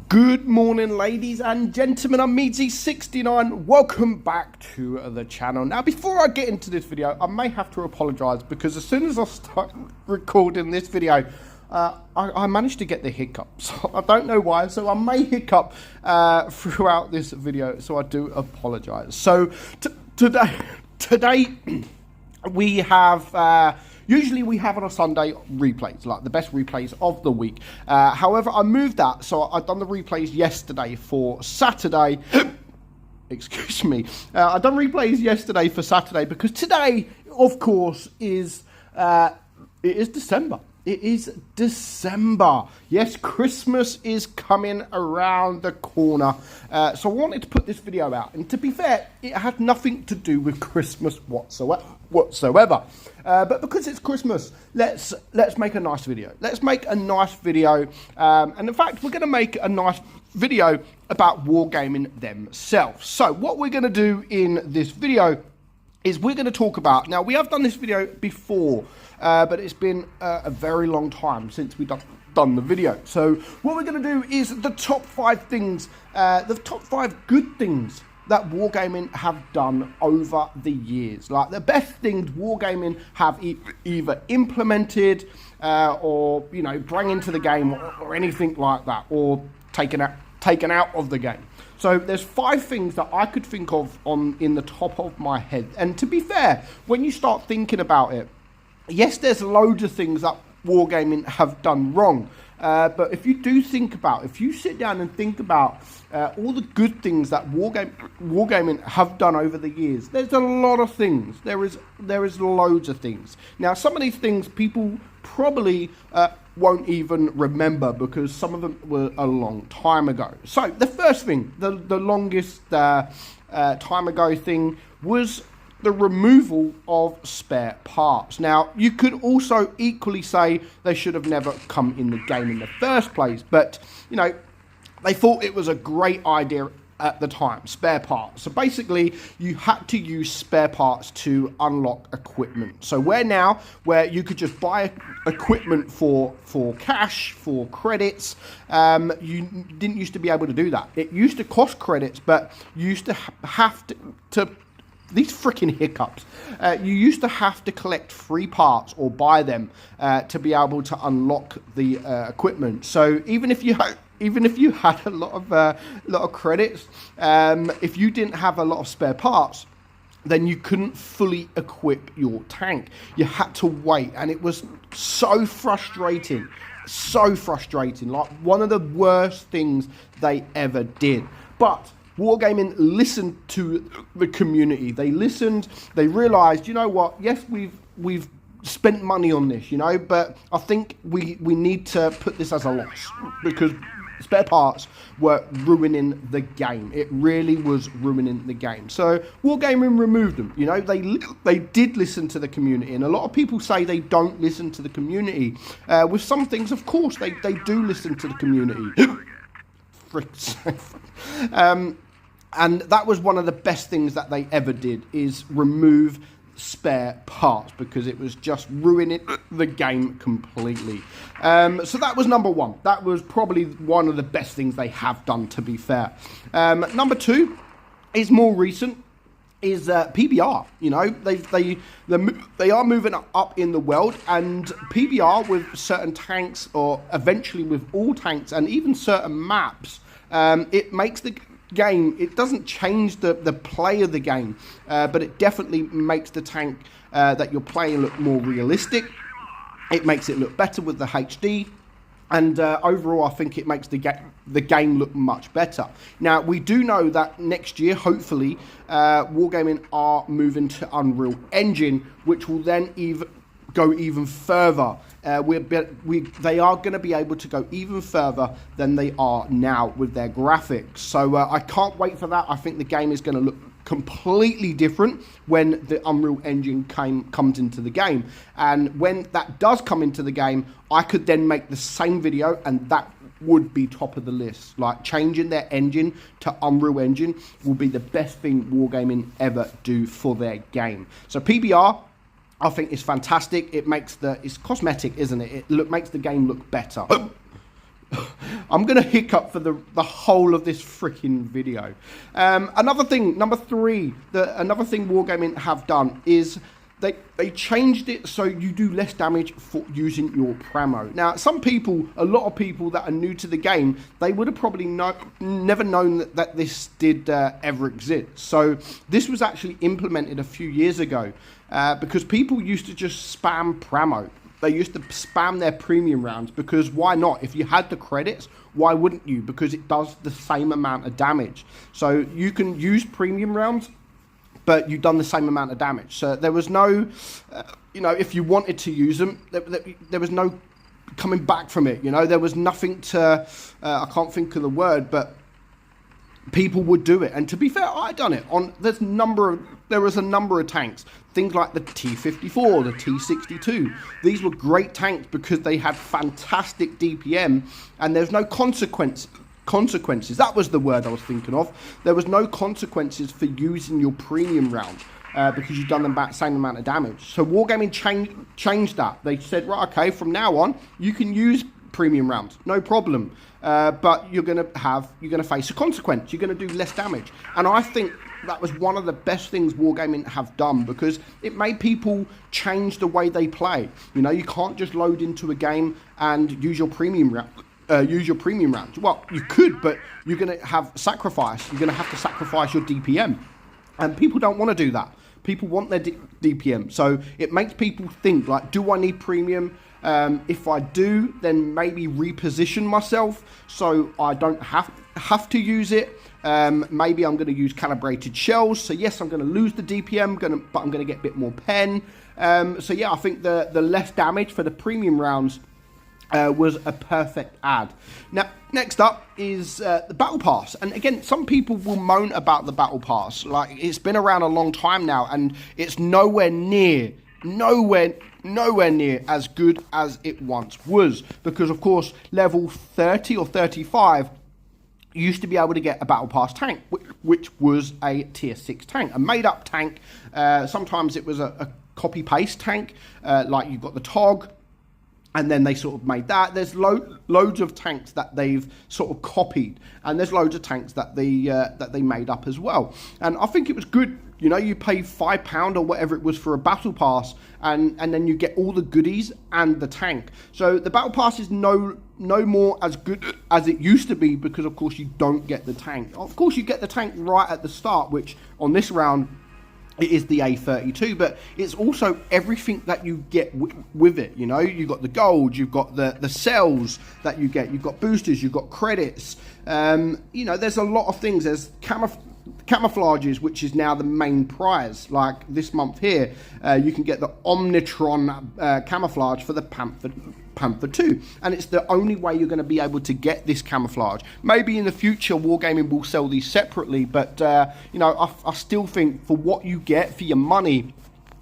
Good morning, ladies and gentlemen. I'm meadsy69. Welcome back to the channel. Now, before I get into this video, I may have to apologize because as soon as I start recording this video, I managed to get the hiccups. I don't know why, so I may hiccup throughout this video, so I do apologize. So today we have usually we have on a Sunday replays, like the best replays of the week. However, I moved that, so I've done the replays yesterday for Saturday. Excuse me. I've done replays yesterday for Saturday because today, of course, is it is December. It is December. Yes, Christmas is coming around the corner. So I wanted to put this video out. And to be fair, it had nothing to do with Christmas whatsoever. But because it's Christmas, let's make a nice video. Let's make a nice video. And in fact, we're going to make a nice video about wargaming themselves. So what we're going to do in this video is we're going to talk about, now we have done this video before, but it's been a very long time since we've done the video. So what we're going to do is the top 5 things, the top 5 good things that wargaming have done over the years. Like the best things wargaming have either implemented or, you know, bring into the game or anything like that, or taken out of the game. So there's 5 things that I could think of in the top of my head. And to be fair, when you start thinking about it, yes, there's loads of things that wargaming have done wrong. But if you do think about, if you sit down and think about all the good things that wargaming have done over the years, there's a lot of things. There is loads of things. Now, some of these things people probably won't even remember because some of them were a long time ago. So the first thing, the longest time ago thing, was the removal of spare parts. Now, you could also equally say they should have never come in the game in the first place, but, you know, they thought it was a great idea at the time, spare parts. So basically, you had to use spare parts to unlock equipment. So where you could just buy equipment for cash, for credits, you didn't used to be able to do that. It used to cost credits, but you used to have to these freaking hiccups. You used to have to collect free parts or buy them to be able to unlock the equipment. So even if you had a lot of credits, if you didn't have a lot of spare parts, then you couldn't fully equip your tank. You had to wait, and it was so frustrating. So frustrating. Like one of the worst things they ever did. But wargaming listened to the community. They listened. They realized, you know what? Yes, we've spent money on this, you know, but I think we need to put this as a loss because spare parts were ruining the game. It really was ruining the game. So wargaming removed them. You know, they did listen to the community, and a lot of people say they don't listen to the community. With some things, of course, they do listen to the community. And that was one of the best things that they ever did, is remove spare parts, because it was just ruining the game completely. So that was number 1. That was probably one of the best things they have done, to be fair. Number 2 is more recent, is PBR. You know, they are moving up in the world, and PBR with certain tanks, or eventually with all tanks, and even certain maps, it makes the game, it doesn't change the play of the game, but it definitely makes the tank that you're playing look more realistic. It makes it look better with the HD, and overall I think it makes the game look much better. Now, we do know that next year, hopefully, wargaming are moving to Unreal Engine, which will then go even further. They are going to be able to go even further than they are now with their graphics. So I can't wait for that. I think the game is going to look completely different when the Unreal Engine comes into the game. And when that does come into the game, I could then make the same video, and that would be top of the list. Like, changing their engine to Unreal Engine will be the best thing wargaming ever do for their game. So PBR, I think, is fantastic. It's cosmetic, isn't it? It makes the game look better. I'm going to hiccup for the whole of this freaking video. Another thing, number 3, another thing Wargaming have done is they changed it so you do less damage for using your Pramo. Now, a lot of people that are new to the game, they would have probably never known that this did ever exist. So this was actually implemented a few years ago because people used to just spam Pramo. They used to spam their premium rounds because why not? If you had the credits, why wouldn't you? Because it does the same amount of damage. So you can use premium rounds, but you've done the same amount of damage. So there was no, if you wanted to use them, there was no coming back from it. There was nothing to, I can't think of the word, but people would do it. And to be fair, I done it on. There was a number of tanks, things like the T54, the T62. These were great tanks because they had fantastic DPM, and there's no consequences. That was the word I was thinking of. There was no consequences for using your premium round because you've done the same amount of damage. So Wargaming changed that. They said, right, okay, from now on you can use premium rounds, no problem. But you're gonna face a consequence. You're gonna do less damage, and I think that was one of the best things Wargaming have done because it made people change the way they play. You can't just load into a game and use your premium round. Rounds. Well, you could, but you're going to have sacrifice. You're going to have to sacrifice your DPM. And people don't want to do that. People want their DPM. So it makes people think, like, do I need premium? If I do, then maybe reposition myself so I don't have to use it. Maybe I'm going to use calibrated shells. So yes, I'm going to lose the DPM, but I'm going to get a bit more pen. So yeah, I think the less damage for the premium rounds was a perfect ad. Now, next up is the Battle Pass. And again, some people will moan about the Battle Pass. Like, it's been around a long time now, and it's nowhere near as good as it once was. Because, of course, level 30 or 35 used to be able to get a Battle Pass tank, which was a tier 6 tank, a made-up tank. Sometimes it was a copy-paste tank, like you've got the TOG, and then they sort of made that. There's loads of tanks that they've sort of copied, and there's loads of tanks that they made up as well. And I think it was good. You pay £5 or whatever it was for a battle pass, and then you get all the goodies and the tank. So the battle pass is no more as good as it used to be because, of course, you don't get the tank. Of course, you get the tank right at the start, which on this round, it is the A32, but it's also everything that you get with it. You've got the gold, you've got the cells that you get, you've got boosters, you've got credits. There's a lot of things. There's camouflages, which is now the main prize. Like this month here, you can get the Omnitron camouflage for the Panther 2, and it's the only way you're going to be able to get this camouflage. Maybe in the future Wargaming will sell these separately, but I still think for what you get for your money,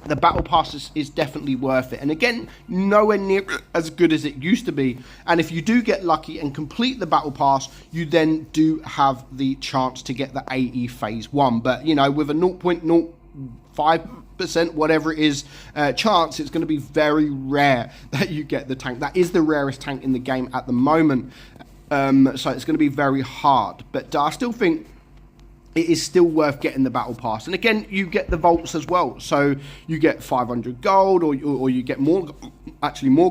the battle pass is definitely worth it. And again, nowhere near as good as it used to be. And if you do get lucky and complete the battle pass, you then do have the chance to get the AE phase 1. But with a 0.05%, whatever it is, chance, it's going to be very rare that you get the tank. That is the rarest tank in the game at the moment, so it's going to be very hard. But I still think it is still worth getting the battle pass. And again, you get the vaults as well, so you get 500 gold, or you get more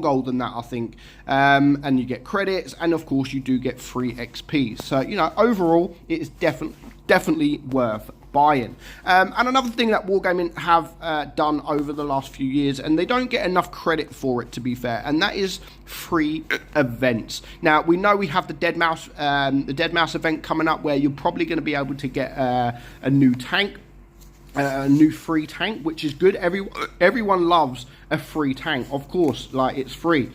gold than that, I think, and you get credits, and of course you do get free XP. So overall, it is definitely worth buying. And another thing that Wargaming have done over the last few years, and they don't get enough credit for it, to be fair, and that is free events. Now, we know we have the Dead Mouse event coming up, where you're probably going to be able to get a new tank, a new free tank, which is good. Everyone loves a free tank, of course, like it's free,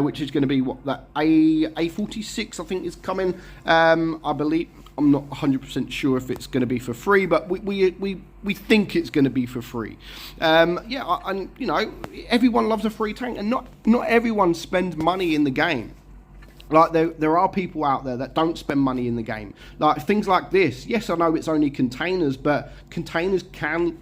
which is going to be what, that A46 I think is coming, I believe. I'm not 100% sure if it's going to be for free, but we think it's going to be for free. Yeah, and everyone loves a free tank, and not everyone spends money in the game. Like there are people out there that don't spend money in the game. Like things like this. Yes, I know it's only containers, but containers can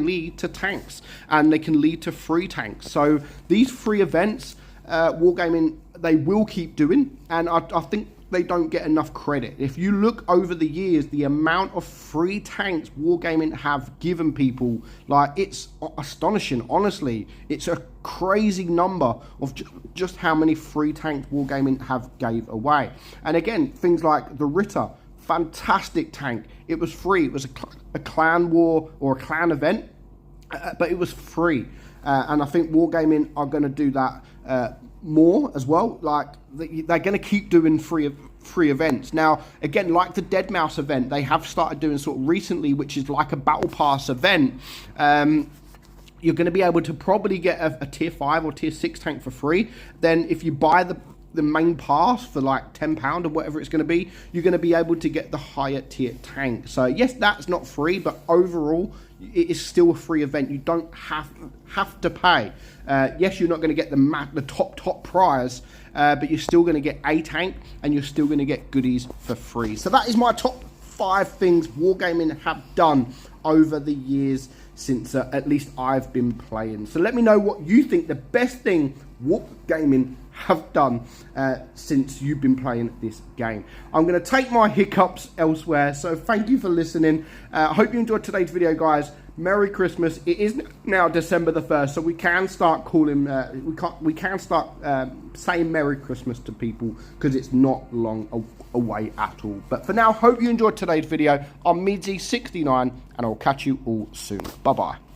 lead to tanks, and they can lead to free tanks. So these free events, Wargaming, they will keep doing, and I think they don't get enough credit. If you look over the years, the amount of free tanks Wargaming have given people, like, it's astonishing. Honestly, it's a crazy number of just how many free tanks Wargaming have gave away. And again, things like the Ritter, fantastic tank. It was free. It was a clan war or a clan event, but it was free. And I think Wargaming are going to do that more as well. Like, they're going to keep doing free events. Now, again, like the Dead Mouse event, they have started doing sort of recently, which is like a battle pass event. You're going to be able to probably get a tier 5 or tier 6 tank for free. Then if you buy the main pass for like £10 or whatever it's going to be, you're going to be able to get the higher tier tank. So yes, that's not free, but overall it is still a free event. You don't have to pay. Yes, you're not going to get the top prize, but you're still going to get a tank, and you're still going to get goodies for free. So that is my top 5 things Wargaming have done over the years since at least I've been playing. So let me know what you think the best thing Wargaming have done since you've been playing this game. I'm going to take my hiccups elsewhere, so thank you for listening. I hope you enjoyed today's video, guys. Merry Christmas. It is now December the 1st, so we can start calling we can start saying Merry Christmas to people, because it's not long away at all. But for now, hope you enjoyed today's video. I'm meadsy69, and I'll catch you all soon. Bye bye.